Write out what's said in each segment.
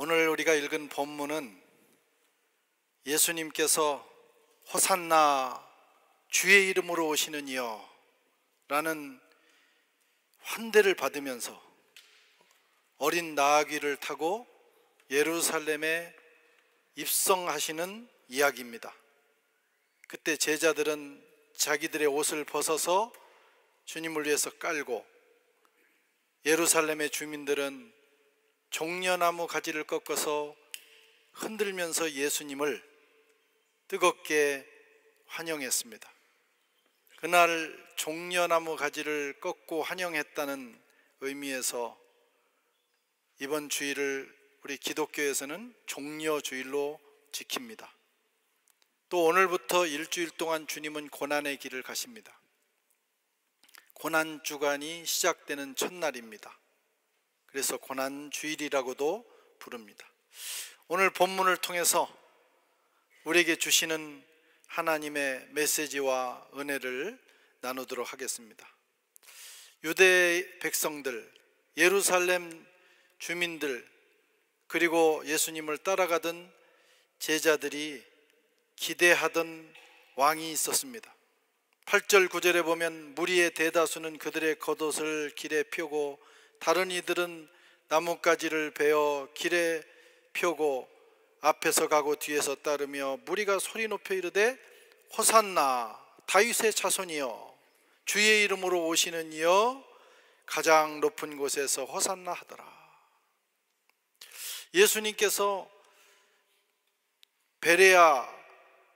오늘 우리가 읽은 본문은 예수님께서 호산나 주의 이름으로 오시는 이여 라는 환대를 받으면서 어린 나아귀를 타고 예루살렘에 입성하시는 이야기입니다. 그때 제자들은 자기들의 옷을 벗어서 주님을 위해서 깔고, 예루살렘의 주민들은 종려나무 가지를 꺾어서 흔들면서 예수님을 뜨겁게 환영했습니다. 그날 종려나무 가지를 꺾고 환영했다는 의미에서 이번 주일을 우리 기독교에서는 종려주일로 지킵니다. 또 오늘부터 일주일 동안 주님은 고난의 길을 가십니다. 고난주간이 시작되는 첫날입니다. 그래서 고난주일이라고도 부릅니다. 오늘 본문을 통해서 우리에게 주시는 하나님의 메시지와 은혜를 나누도록 하겠습니다. 유대 백성들, 예루살렘 주민들, 그리고 예수님을 따라가던 제자들이 기대하던 왕이 있었습니다. 8절 9절에 보면 무리의 대다수는 그들의 겉옷을 길에 펴고 다른 이들은 나뭇가지를 베어 길에 펴고 앞에서 가고 뒤에서 따르며 무리가 소리 높여 이르되 호산나 다윗의 자손이여 주의 이름으로 오시는 이여 가장 높은 곳에서 호산나 하더라. 예수님께서 베레아,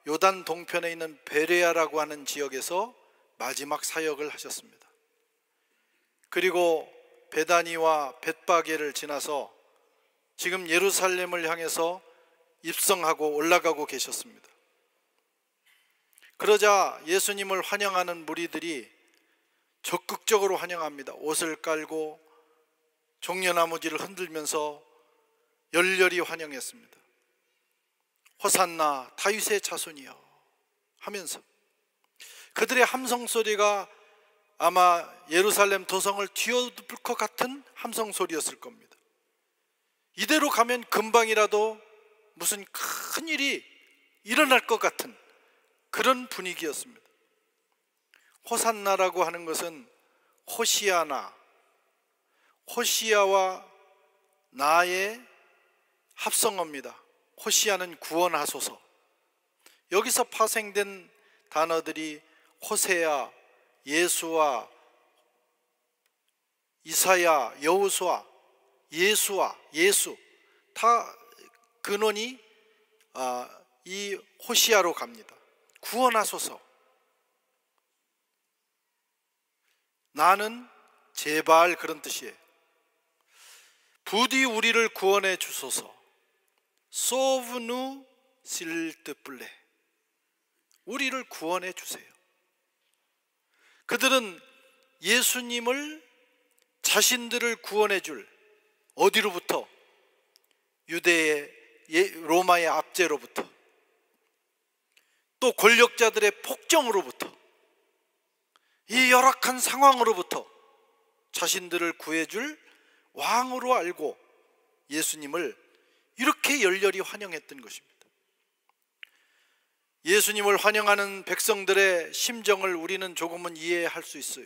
요단 동편에 있는 베레아라고 하는 지역에서 마지막 사역을 하셨습니다. 그리고 베다니와 벳바게를 지나서 지금 예루살렘을 향해서 입성하고 올라가고 계셨습니다. 그러자 예수님을 환영하는 무리들이 적극적으로 환영합니다. 옷을 깔고 종려나무지를 흔들면서 열렬히 환영했습니다. 호산나 다윗의 자손이여 하면서 그들의 함성소리가 아마 예루살렘 도성을 뒤엎을 것 같은 함성소리였을 겁니다. 이대로 가면 금방이라도 무슨 큰 일이 일어날 것 같은 그런 분위기였습니다. 호산나라고 하는 것은 호시아나, 호시아와 나의 합성어입니다. 호시아는 구원하소서. 여기서 파생된 단어들이 호세아, 예수와, 이사야, 여호수아, 예수와 예수, 다 근원이 이 호시아로 갑니다. 구원하소서. 나는 제발, 그런 뜻이에요. 부디 우리를 구원해 주소서. 소브누 실드플레, 우리를 구원해 주세요. 그들은 예수님을, 자신들을 구원해 줄, 어디로부터? 유대의 로마의 압제로부터, 또 권력자들의 폭정으로부터, 이 열악한 상황으로부터 자신들을 구해줄 왕으로 알고 예수님을 이렇게 열렬히 환영했던 것입니다. 예수님을 환영하는 백성들의 심정을 우리는 조금은 이해할 수 있어요.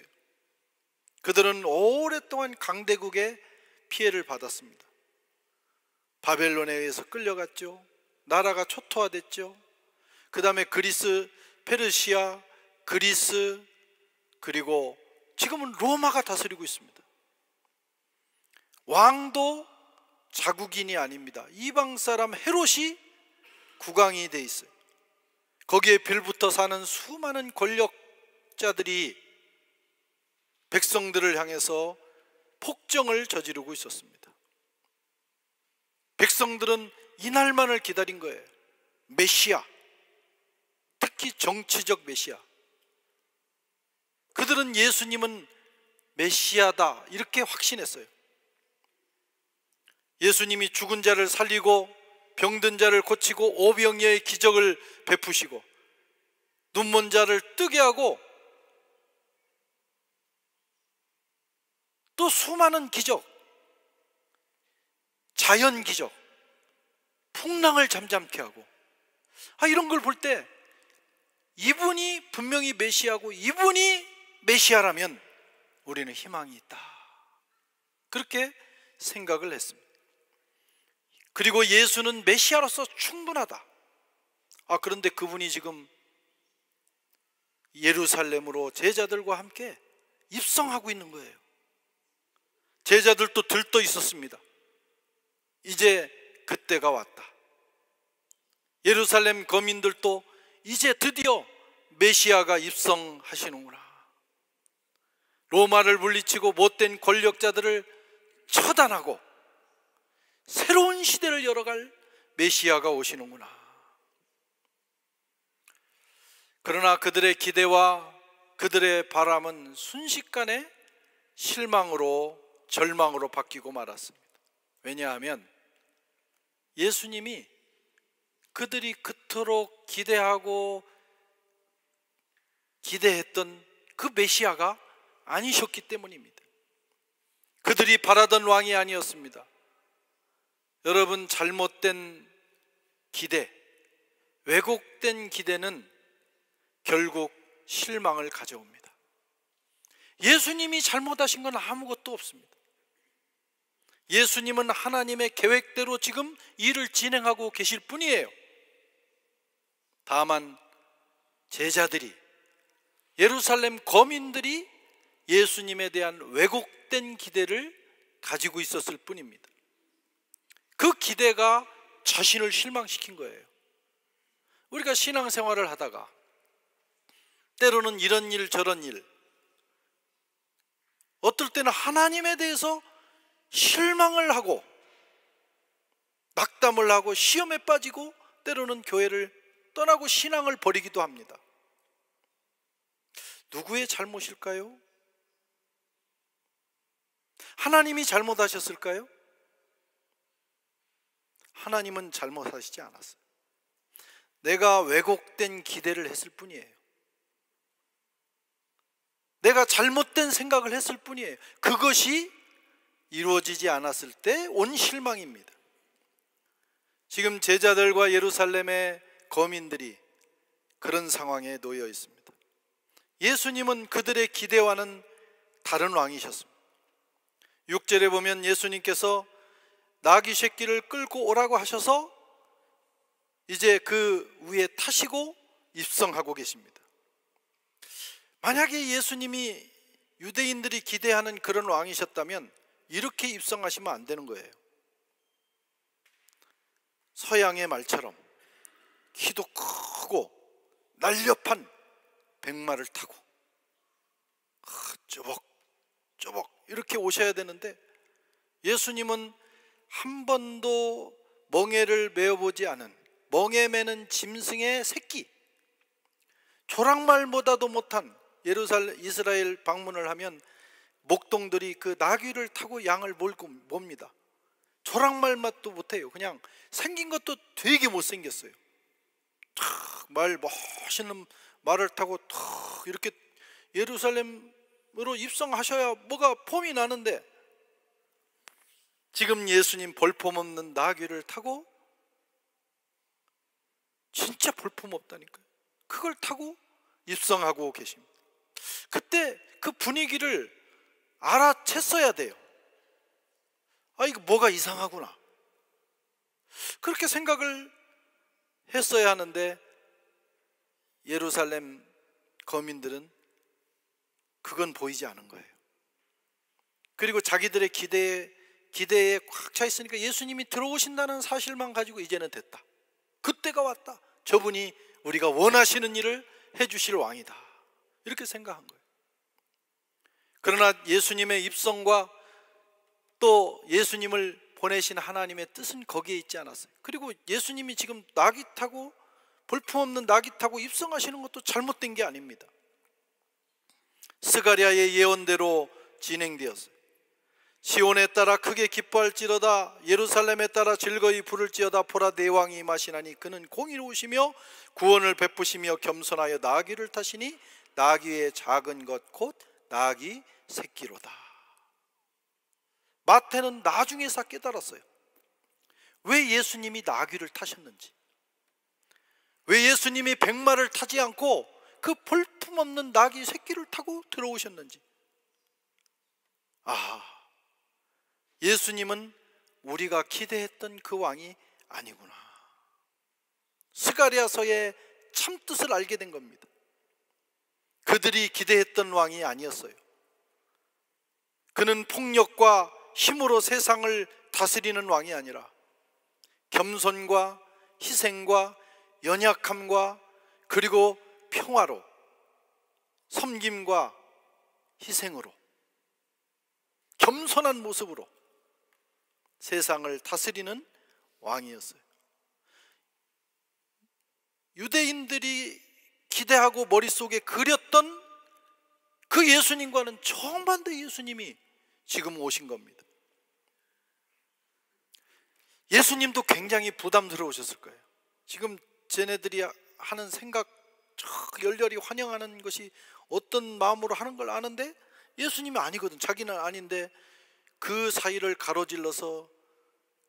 그들은 오랫동안 강대국의 피해를 받았습니다. 바벨론에 의해서 끌려갔죠. 나라가 초토화됐죠. 그 다음에 그리스, 페르시아, 그리스, 그리고 지금은 로마가 다스리고 있습니다. 왕도 자국인이 아닙니다. 이방 사람 헤롯이 국왕이 돼 있어요. 거기에 빌붙어 사는 수많은 권력자들이 백성들을 향해서 폭정을 저지르고 있었습니다. 백성들은 이날만을 기다린 거예요. 메시아, 특히 정치적 메시아. 그들은 예수님은 메시아다 이렇게 확신했어요. 예수님이 죽은 자를 살리고 병든 자를 고치고 오병이어의 기적을 베푸시고 눈먼 자를 뜨게 하고 또 수많은 기적, 자연 기적, 풍랑을 잠잠케 하고, 이런 걸 볼 때 이분이 분명히 메시아고 이분이 메시아라면 우리는 희망이 있다, 그렇게 생각을 했습니다. 그리고 예수는 메시아로서 충분하다. 그런데 그분이 지금 예루살렘으로 제자들과 함께 입성하고 있는 거예요. 제자들도 들떠 있었습니다. 이제 그때가 왔다. 예루살렘 거민들도 이제 드디어 메시아가 입성하시는구나. 로마를 물리치고 못된 권력자들을 처단하고 새로운 시대를 열어갈 메시아가 오시는구나. 그러나 그들의 기대와 그들의 바람은 순식간에 실망으로, 절망으로 바뀌고 말았습니다. 왜냐하면 예수님이 그들이 그토록 기대하고 기대했던 그 메시아가 아니셨기 때문입니다. 그들이 바라던 왕이 아니었습니다. 여러분, 잘못된 기대, 왜곡된 기대는 결국 실망을 가져옵니다. 예수님이 잘못하신 건 아무것도 없습니다. 예수님은 하나님의 계획대로 지금 일을 진행하고 계실 뿐이에요. 다만 제자들이, 예루살렘 거민들이 예수님에 대한 왜곡된 기대를 가지고 있었을 뿐입니다. 그 기대가 자신을 실망시킨 거예요. 우리가 신앙생활을 하다가 때로는 이런 일 저런 일, 어떨 때는 하나님에 대해서 실망을 하고 낙담을 하고 시험에 빠지고 때로는 교회를 떠나고 신앙을 버리기도 합니다. 누구의 잘못일까요? 하나님이 잘못하셨을까요? 하나님은 잘못하시지 않았어요. 내가 왜곡된 기대를 했을 뿐이에요. 내가 잘못된 생각을 했을 뿐이에요. 그것이 이루어지지 않았을 때 온 실망입니다. 지금 제자들과 예루살렘의 거민들이 그런 상황에 놓여 있습니다. 예수님은 그들의 기대와는 다른 왕이셨습니다. 6절에 보면 예수님께서 나귀 새끼를 끌고 오라고 하셔서 이제 그 위에 타시고 입성하고 계십니다. 만약에 예수님이 유대인들이 기대하는 그런 왕이셨다면 이렇게 입성하시면 안 되는 거예요. 서양의 말처럼 키도 크고 날렵한 백마를 타고 쪼벅쪼벅 이렇게 오셔야 되는데, 예수님은 한 번도 멍에를 메어보지 않은 멍에 매는 짐승의 새끼, 조랑말보다도 못한, 이스라엘 방문을 하면 목동들이 그 나귀를 타고 양을 몰고 봅니다. 조랑말 맛도 못해요. 그냥 생긴 것도 되게 못생겼어요. 멋있는 말을 타고 이렇게 예루살렘으로 입성하셔야 뭐가 폼이 나는데, 지금 예수님 볼품없는 나귀를 타고, 진짜 볼품없다니까요. 그걸 타고 입성하고 계십니다. 그때 그 분위기를 알아챘어야 돼요. 이거 뭐가 이상하구나, 그렇게 생각을 했어야 하는데, 예루살렘 거민들은 그건 보이지 않은 거예요. 그리고 자기들의 기대에 꽉 차 있으니까 예수님이 들어오신다는 사실만 가지고 이제는 됐다, 그때가 왔다, 저분이 우리가 원하시는 일을 해주실 왕이다, 이렇게 생각한 거예요. 그러나 예수님의 입성과 또 예수님을 보내신 하나님의 뜻은 거기에 있지 않았어요. 그리고 예수님이 지금 나귀 타고, 볼품없는 나귀 타고 입성하시는 것도 잘못된 게 아닙니다. 스가랴의 예언대로 진행되었어요. 시온에 따라 크게 기뻐할지로다, 예루살렘에 따라 즐거이 부를지어다. 보라, 내 왕이 임하시나니 그는 공의로우시며 구원을 베푸시며 겸손하여 나귀를 타시니 나귀의 작은 것 곧 나귀 새끼로다. 마태는 나중에서 깨달았어요. 왜 예수님이 나귀를 타셨는지, 왜 예수님이 백마를 타지 않고 그 볼품없는 나귀 새끼를 타고 들어오셨는지. 예수님은 우리가 기대했던 그 왕이 아니구나. 스가랴서의 참뜻을 알게 된 겁니다. 그들이 기대했던 왕이 아니었어요. 그는 폭력과 힘으로 세상을 다스리는 왕이 아니라 겸손과 희생과 연약함과 그리고 평화로, 섬김과 희생으로, 겸손한 모습으로 세상을 다스리는 왕이었어요. 유대인들이 기대하고 머릿속에 그렸던 그 예수님과는 정반대 예수님이 지금 오신 겁니다. 예수님도 굉장히 부담스러우셨을 거예요. 지금 쟤네들이 하는 생각 열렬히 환영하는 것이 어떤 마음으로 하는 걸 아는데 예수님이 아니거든. 자기는 아닌데 그 사이를 가로질러서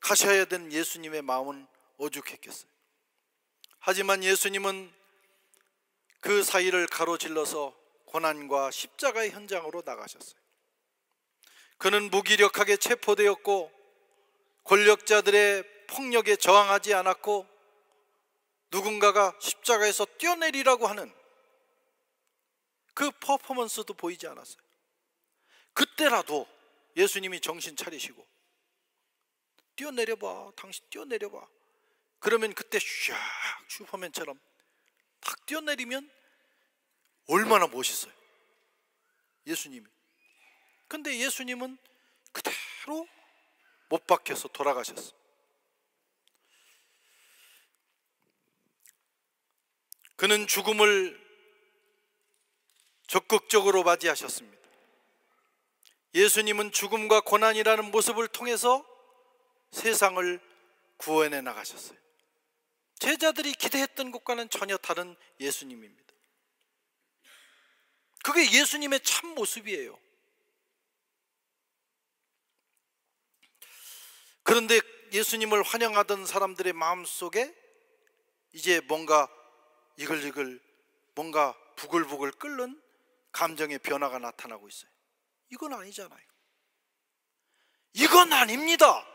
가셔야 된 예수님의 마음은 오죽했겠어요. 하지만 예수님은 그 사이를 가로질러서 고난과 십자가의 현장으로 나가셨어요. 그는 무기력하게 체포되었고 권력자들의 폭력에 저항하지 않았고 누군가가 십자가에서 뛰어내리라고 하는 그 퍼포먼스도 보이지 않았어요. 그때라도 예수님이 정신 차리시고 뛰어내려봐, 당신 뛰어내려봐. 그러면 그때 샥 슈퍼맨처럼 딱 뛰어내리면 얼마나 멋있어요, 예수님이. 근데 예수님은 그대로 못 박혀서 돌아가셨어요. 그는 죽음을 적극적으로 맞이하셨습니다. 예수님은 죽음과 고난이라는 모습을 통해서 세상을 구원해 나가셨어요. 제자들이 기대했던 것과는 전혀 다른 예수님입니다. 그게 예수님의 참 모습이에요. 그런데 예수님을 환영하던 사람들의 마음속에 이제 뭔가 이글이글, 뭔가 부글부글 끓는 감정의 변화가 나타나고 있어요. 이건 아니잖아요. 이건 아닙니다.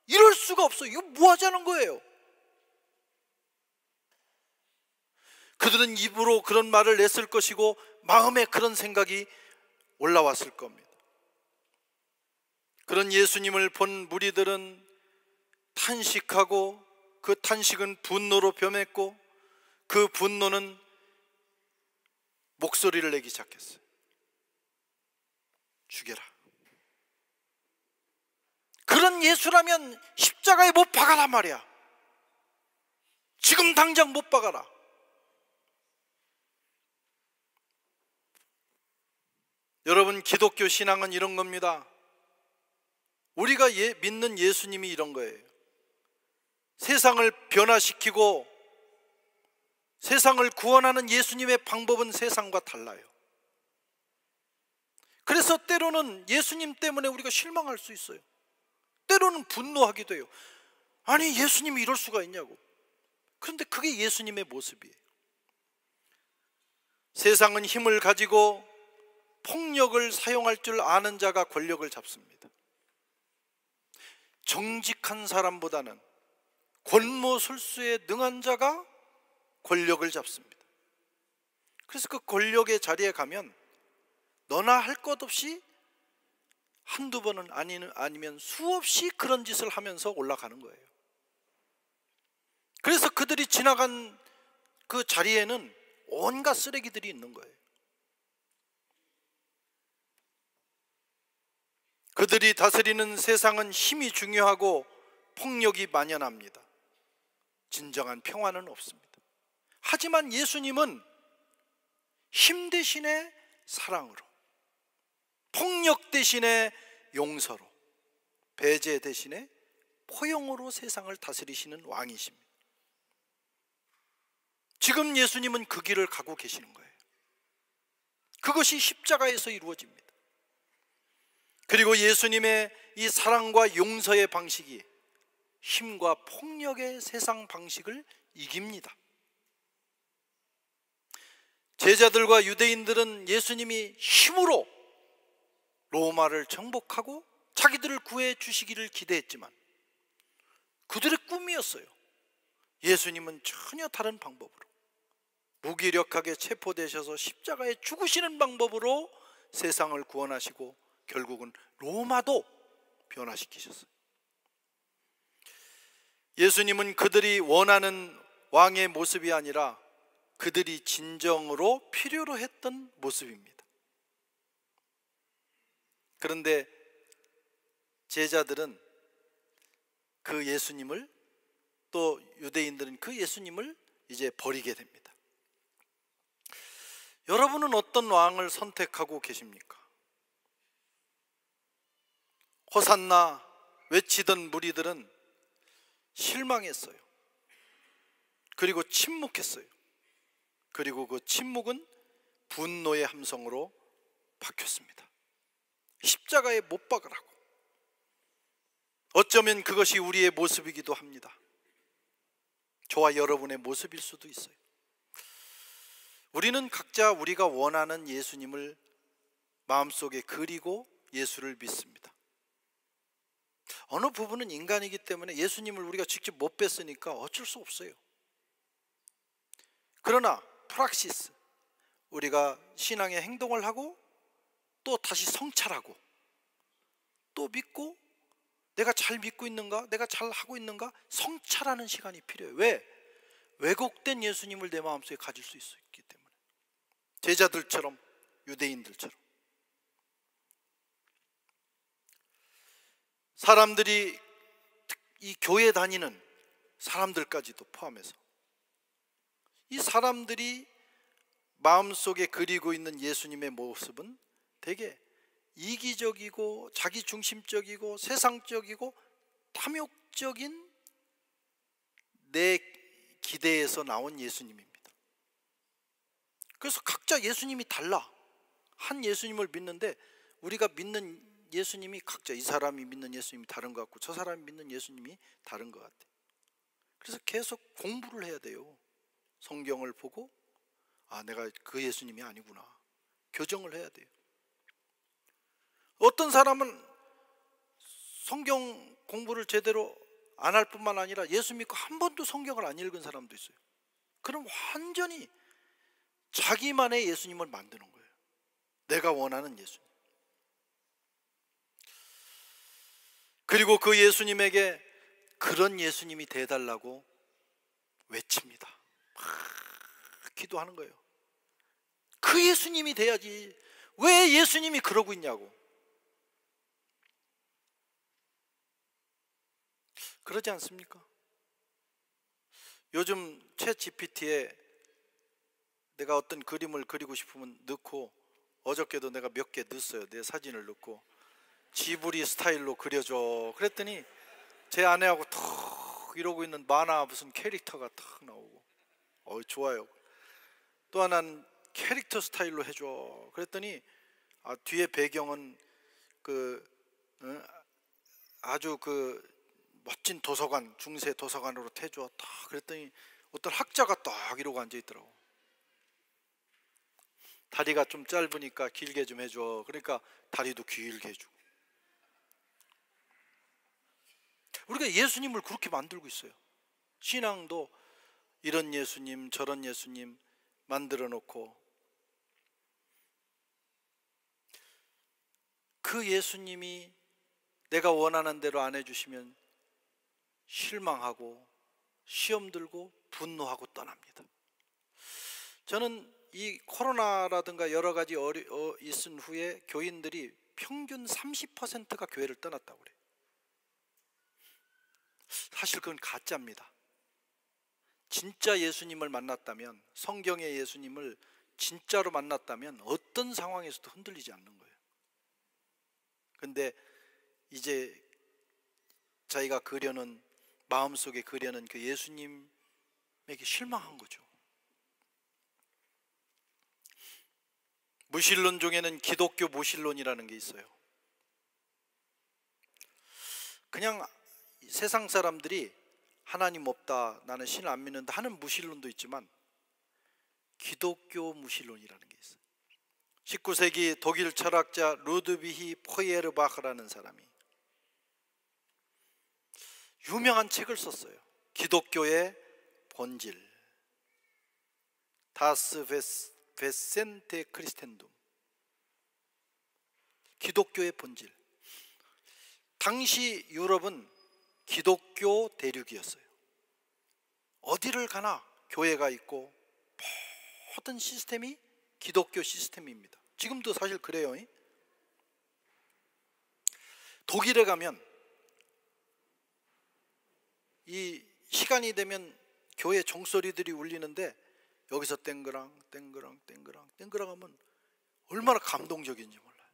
이럴 수가 없어요. 이거 뭐 하자는 거예요? 그들은 입으로 그런 말을 냈을 것이고 마음에 그런 생각이 올라왔을 겁니다. 그런 예수님을 본 무리들은 탄식하고 그 탄식은 분노로 변했고 그 분노는 목소리를 내기 시작했어요. 죽여라. 그런 예수라면 십자가에 못 박아라 말이야. 지금 당장 못 박아라. 여러분, 기독교 신앙은 이런 겁니다. 우리가 믿는 예수님이 이런 거예요. 세상을 변화시키고 세상을 구원하는 예수님의 방법은 세상과 달라요. 그래서 때로는 예수님 때문에 우리가 실망할 수 있어요. 때로는 분노하기도 해요. 아니, 예수님이 이럴 수가 있냐고. 그런데 그게 예수님의 모습이에요. 세상은 힘을 가지고 폭력을 사용할 줄 아는 자가 권력을 잡습니다. 정직한 사람보다는 권모술수에 능한 자가 권력을 잡습니다. 그래서 그 권력의 자리에 가면 너나 할 것 없이 한두 번은 아니면 수없이 그런 짓을 하면서 올라가는 거예요. 그래서 그들이 지나간 그 자리에는 온갖 쓰레기들이 있는 거예요. 그들이 다스리는 세상은 힘이 중요하고 폭력이 만연합니다. 진정한 평화는 없습니다. 하지만 예수님은 힘 대신에 사랑으로, 폭력 대신에 용서로, 배제 대신에 포용으로 세상을 다스리시는 왕이십니다. 지금 예수님은 그 길을 가고 계시는 거예요. 그것이 십자가에서 이루어집니다. 그리고 예수님의 이 사랑과 용서의 방식이 힘과 폭력의 세상 방식을 이깁니다. 제자들과 유대인들은 예수님이 힘으로 로마를 정복하고 자기들을 구해 주시기를 기대했지만 그들의 꿈이었어요. 예수님은 전혀 다른 방법으로 무기력하게 체포되셔서 십자가에 죽으시는 방법으로 세상을 구원하시고 결국은 로마도 변화시키셨어요. 예수님은 그들이 원하는 왕의 모습이 아니라 그들이 진정으로 필요로 했던 모습입니다. 그런데 제자들은 그 예수님을, 또 유대인들은 그 예수님을 이제 버리게 됩니다. 여러분은 어떤 왕을 선택하고 계십니까? 호산나 외치던 무리들은 실망했어요. 그리고 침묵했어요. 그리고 그 침묵은 분노의 함성으로 바뀌었습니다. 십자가에 못 박으라고. 어쩌면 그것이 우리의 모습이기도 합니다. 저와 여러분의 모습일 수도 있어요. 우리는 각자 우리가 원하는 예수님을 마음속에 그리고 예수를 믿습니다. 어느 부분은 인간이기 때문에 예수님을 우리가 직접 못 뵀으니까 어쩔 수 없어요. 그러나 프락시스, 우리가 신앙의 행동을 하고 또 다시 성찰하고 또 믿고, 내가 잘 믿고 있는가, 내가 잘 하고 있는가 성찰하는 시간이 필요해요. 왜? 왜곡된 예수님을 내 마음속에 가질 수 있기 때문에. 제자들처럼, 유대인들처럼. 사람들이, 이 교회 다니는 사람들까지도 포함해서 이 사람들이 마음속에 그리고 있는 예수님의 모습은 되게 이기적이고 자기중심적이고 세상적이고 탐욕적인 내 기대에서 나온 예수님입니다. 그래서 각자 예수님이 달라. 한 예수님을 믿는데 우리가 믿는 예수님이 각자, 이 사람이 믿는 예수님이 다른 것 같고 저 사람이 믿는 예수님이 다른 것 같아요. 그래서 계속 공부를 해야 돼요. 성경을 보고 내가 그 예수님이 아니구나, 교정을 해야 돼요. 어떤 사람은 성경 공부를 제대로 안 할 뿐만 아니라 예수 믿고 한 번도 성경을 안 읽은 사람도 있어요. 그럼 완전히 자기만의 예수님을 만드는 거예요. 내가 원하는 예수님. 그리고 그 예수님에게 그런 예수님이 돼달라고 외칩니다. 기도하는 거예요. 그 예수님이 돼야지. 왜 예수님이 그러고 있냐고. 그러지 않습니까? 요즘 챗 GPT에 내가 어떤 그림을 그리고 싶으면 넣고, 어저께도 내가 몇 개 넣었어요. 내 사진을 넣고 지브리 스타일로 그려줘. 그랬더니 제 아내하고 턱 이러고 있는 만화 무슨 캐릭터가 탁 나오고 좋아요. 또 하나는 캐릭터 스타일로 해줘. 그랬더니 뒤에 배경은 아주 멋진 도서관, 중세 도서관으로 해줘. 딱 그랬더니 어떤 학자가 딱 이러고 앉아 있더라고. 다리가 좀 짧으니까 길게 좀 해줘. 그러니까 다리도 길게 해주고. 우리가 예수님을 그렇게 만들고 있어요. 신앙도 이런 예수님 저런 예수님 만들어 놓고, 그 예수님이 내가 원하는 대로 안 해주시면 실망하고 시험 들고 분노하고 떠납니다. 저는 이 코로나라든가 여러 가지 있은 후에 교인들이 평균 30%가 교회를 떠났다고 그래요. 사실 그건 가짜입니다. 진짜 예수님을 만났다면, 성경의 예수님을 진짜로 만났다면 어떤 상황에서도 흔들리지 않는 거예요. 근데 이제 자기가 그려는, 마음속에 그려는 그 예수님에게 실망한 거죠. 무신론 중에는 기독교 무신론이라는 게 있어요. 그냥 세상 사람들이 하나님 없다, 나는 신을 안 믿는다 하는 무신론도 있지만 기독교 무신론이라는 게 있어요. 19세기 독일 철학자 루드비히 포이에르바흐라는 사람이 유명한 책을 썼어요. 기독교의 본질, 다스 베센테 크리스텐둠, 기독교의 본질. 당시 유럽은 기독교 대륙이었어요. 어디를 가나 교회가 있고 모든 시스템이 기독교 시스템입니다. 지금도 사실 그래요. 독일에 가면 이 시간이 되면 교회 종소리들이 울리는데 여기서 땡그랑 땡그랑 땡그랑 땡그랑 하면 얼마나 감동적인지 몰라요.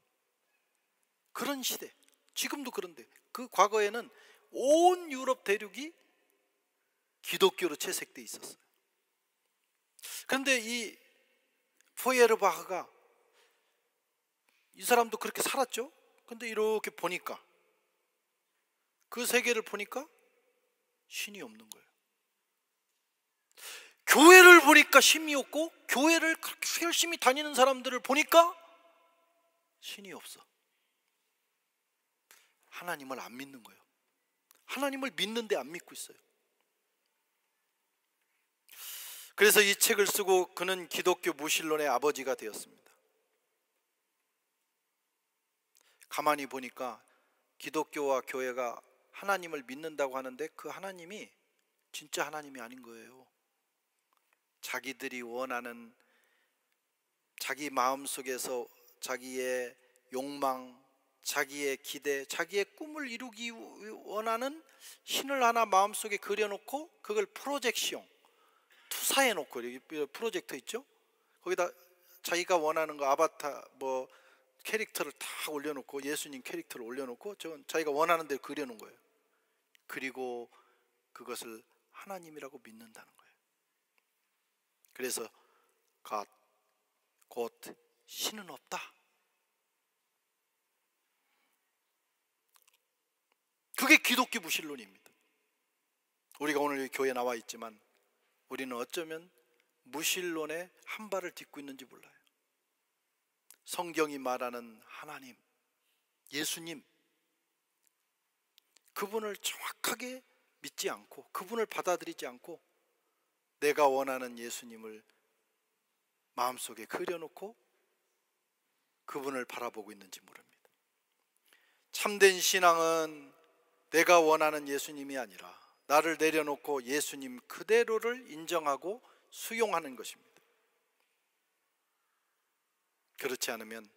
그런 시대, 지금도 그런데 그 과거에는 온 유럽 대륙이 기독교로 채색돼 있었어요. 그런데 이 포이에르바흐가 이 사람도 그렇게 살았죠. 근데 이렇게 보니까 그 세계를 보니까 신이 없는 거예요. 교회를 보니까 신이 없고 교회를 그렇게 열심히 다니는 사람들을 보니까 신이 없어. 하나님을 안 믿는 거예요. 하나님을 믿는데 안 믿고 있어요. 그래서 이 책을 쓰고 그는 기독교 무신론의 아버지가 되었습니다. 가만히 보니까 기독교와 교회가 하나님을 믿는다고 하는데 그 하나님이 진짜 하나님이 아닌 거예요. 자기들이 원하는, 자기 마음속에서 자기의 욕망, 자기의 기대, 자기의 꿈을 이루기 원하는 신을 하나 마음속에 그려놓고 그걸 프로젝션, 투사해놓고, 여기 프로젝터 있죠? 거기다 자기가 원하는 거 아바타 뭐 캐릭터를 다 올려놓고, 예수님 캐릭터를 올려놓고 저건 자기가 원하는 대로 그려놓은 거예요. 그리고 그것을 하나님이라고 믿는다는 거예요. 그래서 God, 곧 신은 없다. 그게 기독교 무신론입니다. 우리가 오늘 여기 교회에 나와 있지만 우리는 어쩌면 무신론에 한 발을 딛고 있는지 몰라요. 성경이 말하는 하나님, 예수님, 그분을 정확하게 믿지 않고 그분을 받아들이지 않고 내가 원하는 예수님을 마음속에 그려놓고 그분을 바라보고 있는지 모릅니다. 참된 신앙은 내가 원하는 예수님이 아니라 나를 내려놓고 예수님 그대로를 인정하고 수용하는 것입니다. 그렇지 않으면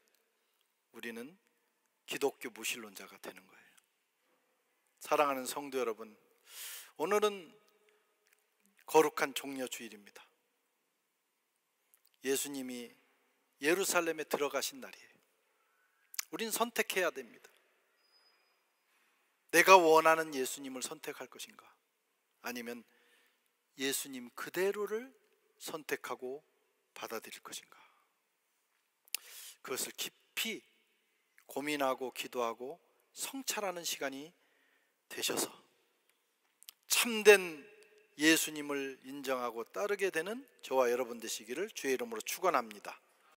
우리는 기독교 무신론자가 되는 거예요. 사랑하는 성도 여러분, 오늘은 거룩한 종려주일입니다. 예수님이 예루살렘에 들어가신 날이에요. 우린 선택해야 됩니다. 내가 원하는 예수님을 선택할 것인가, 아니면 예수님 그대로를 선택하고 받아들일 것인가. 그것을 깊이 고민하고 기도하고 성찰하는 시간이 되셔서 참된 예수님을 인정하고 따르게 되는 저와 여러분 되시기를 주의 이름으로 축원합니다.